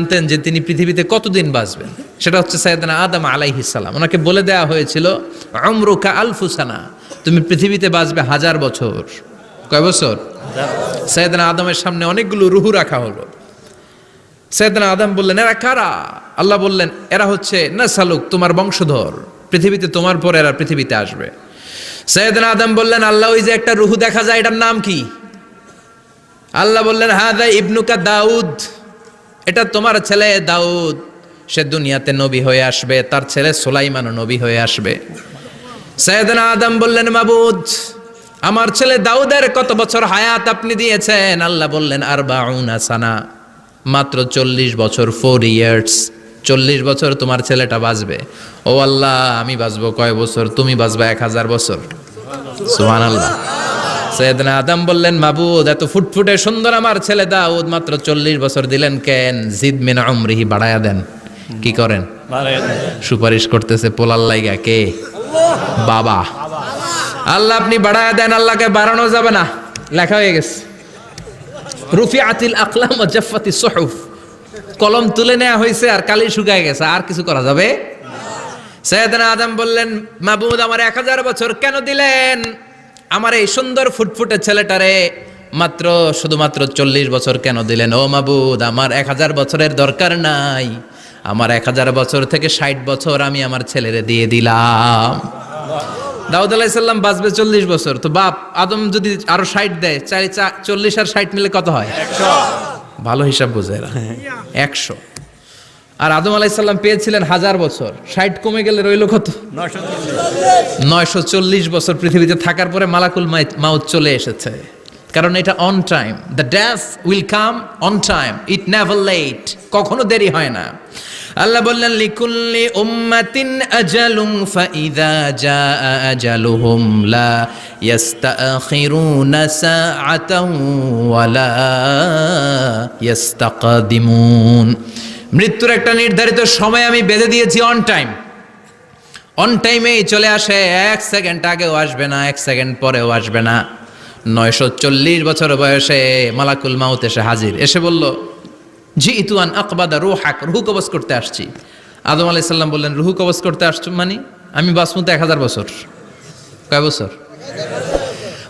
জানতেন যে তিনি পৃথিবীতে কতদিন বাঁচবেন, সেটা হচ্ছে সাইয়েদনা আদম আলাইহিস সালাম। ওনাকে বলে দেওয়া হয়েছিল উমরুকা আলফু সানা, তুমি পৃথিবীতে বাঁচবে 1000 বছর। কয় বছর? সাইয়েদনা আদমের সামনে অনেকগুলো রুহু রাখা হলো। সাইয়েদনা আদম বললেন, এরা কারা? আল্লাহ বললেন, এরা হচ্ছে নাসালুক, তোমার বংশধর, পৃথিবীতে তোমার পরে এরা পৃথিবীতে আসবে। সাইয়েদনা আদম বললেন, আল্লাহ ওই যে একটা রুহু দেখা যায়, এটার নাম কি? আল্লাহ বললেন, হাদা ইবনুকা দাউদ, এটা তোমার ছেলে দাউদ, সে দুনিয়াতে নবী হয়ে আসবে, তার ছেলে সুলাইমানও নবী হয়ে আসবে। সাইয়েদনা আদম বললেন, মাবুদ, আমার ছেলে দাউদের কত বছর হায়াত আপনি দিয়েছেন? আল্লাহ বললেন, 40 সানা, মাত্র 40 বছর, 4 ইয়ার্স, 40 বছর তোমার ছেলেটা বাঁচবে। ও আল্লাহ, আমি বাঁচবো কয় বছর? তুমি বাঁচবা 1000 বছর। সুবহানাল্লাহ। সাইয়েদনা আদম বললেন, মাবুদ, এত ফুটফুটে সুন্দর আমার ছেলে দাউদ, মাত্র 40 বছর দিলেন কেন? জিদ মিন উমরিহি, বাড়ায়া দেন। কি করেন? সুপারিশ করতেছে পোলার লাইগা কে? বাবা। আল্লাহ আপনি বাড়ায়া দেন। আল্লাহকে বাড়ানো যাবে না, লেখা হয়ে গেছে। রুফিআতিল আকলাম ওয়া জাফফাতিস সুহুফ, কলম তুলে নেওয়া হয়েছে আর কালি শুকায় গেছে, আর কিছু করা যাবে? সাইয়েদনা আদম বললেন, মাবুদ, আমার 1000 বছর কেন দিলেন? আমার এই সুন্দর ফুটফুটে ছেলেটারে মাত্র শুধুমাত্র 40 বছর কেন দিলেন? ও মাবুদ, আমার 1000 বছরের দরকার নাই, আমার 1000 বছর থেকে 60 বছর আমি আমার ছেলেরে দিয়ে দিলাম। দাউদ আলাইহিস সালাম বাঁচবে 40 বছর, তো বাপ আদম যদি আরো 60 দেয়, 40 আর 60 মিলে কত হয়? 100। ভালো হিসাব বোঝে এরা, 100। আর আদম আলাইহিস সালাম পেয়েছিলেন 1000 বছর, 60 কমে গেলে রইল কত? 940 বছর পৃথিবীতে থাকার পরে মালাকুল মাউত চলে এসেছে। কারণ এটা on time, the death will come on time, it never late, কখনো দেরি হয় না। আল্লাহ বললেন, লিকুল্লি উম্মাতিন আজালুন ফাইযা জাআ আজালুহুম লা ইস্তাখিরুনা সাআতান ওয়া লা ইস্তাকদিমুন। মৃত্যুর একটা নির্ধারিত সময় আমি বেঁধে দিয়েছি, অন টাইম, অন টাইমেই চলে আসে, 1 সেকেন্ড আগেও আসবে না, 1 সেকেন্ড পরেও আসবে না। 940 বছর বয়সে মালাকুল মাউত এসে হাজির, এসে বলল, জিইতু আন আকবাদা রূহাক, রূহ কবজ করতে আসছি। আদম আলাইহিস সালাম বললেন, রূহ কবজ করতে আসছো মানে? আমি বাঁচবো তো 1000 বছর। কয় বছর?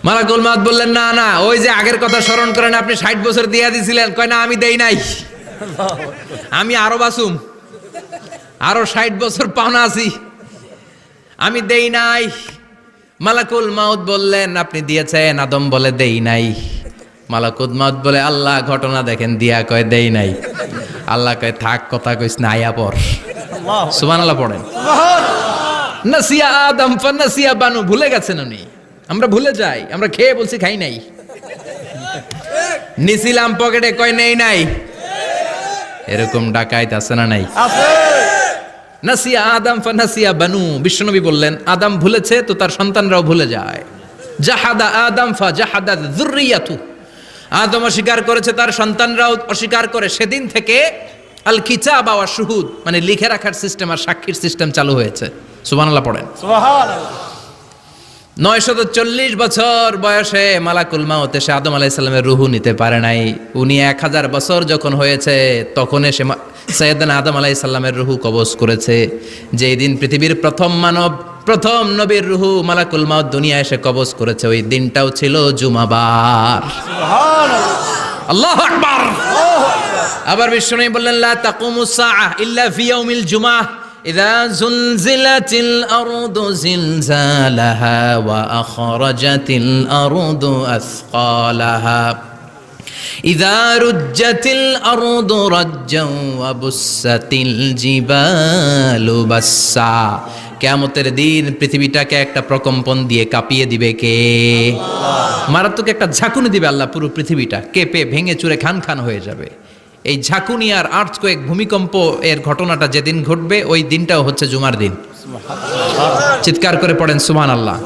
মালাকুল মাউত বললেন, না না, ওই যে আগের কথা স্মরণ করেন, আপনি 60 বছর দিয়া দিছিলেন। কয় না, আমি দেই নাই, আমি আরো বাঁচুম, আরো 60 বছর পাওনা আছি, আমি দেই নাই। মালাকুল মাউত বললেন, আপনি দিয়েছেন। আদম বলে, দেই নাই। মালাকুল মাউত বলে, আল্লাহ ঘটনা দেখেন, দিয়া কয় দেই নাই। আল্লাহ কয়, থাক, কথা কইস না, আয়া পড়। সুবহানাল্লাহ পড়েন। নাসিয়া আদম ফানাসিয়া বানু, ভুলে গেছেন উনি। আমরা ভুলে যাই, আমরা খেয়ে বলছি খাই নাই, নিছিলাম পকেটে, কয় নেই নাই। এরকম ডাকাইত আছে না নাই? নাসিয়া আদম ফানাসিয়া বানু, বিশ্বনবী বললেন, আদম ভুলেছে তো তার সন্তানরাও ভুলে যায়। জাহাদা আদম ফা জাহাদাত যুররিয়াতু, আদম অস্বীকার করেছে, তার সন্তানরাও অস্বীকার করে। সেদিন থেকে আল কিতাব ওয়া শুহুদ, মানে লিখে রাখার সিস্টেম আর সাক্ষীর সিস্টেম চালু হয়েছে। সুবহানাল্লাহ পড়েন। সুবহানাল্লাহ। 940 বছর বয়সে মালাকুল মাউত এসে আদম আলাইহিস সালামের রূহ নিতে পারে নাই। উনি 1000 বছর যখন হয়েছে তখন এসে সাইয়েদনা আদম আলাইহিস সালামের রূহ কবজ করেছে। যেই দিন পৃথিবীর প্রথম মানব, প্রথম নবীর রূহ মালাকুল মাউত দুনিয়া এসে কবজ করেছে, ওই দিনটাও ছিল জুমাবার। সুবহানাল্লাহ, আল্লাহু আকবার। আবার বিশ্বনবী বললেন, লা তাকুমুস সাআহ ইল্লা ফি ইয়াউমিল জুমআহ ইযা যুলজিলাতিল আরদু জিলজালাহা ওয়া আখরাজাতিল আরদু আসকালাহা ইযা রুজ্জাতিল আরদু রাজ্জান ওয়া বুসাতিল জিবালু বাসসা। কিয়ামতের দিন পৃথিবীটাকে একটা প্রকম্পন দিয়ে কাঁপিয়ে দিবে কে? আল্লাহ। মারাত্মক একটা ঝাঁকুনি দিবে আল্লাহ, পুরো পৃথিবীটা কেঁপে ভেঙে চুরে খান খান হয়ে যাবে। এই ঝাঁকুনি আর আর্থকোয়েক, ভূমিকম্প এর ঘটনাটা যেদিন ঘটবে, ওই দিনটাও হচ্ছে জুমার দিন। চিৎকার করে পড়েন সুবহানাল্লাহ।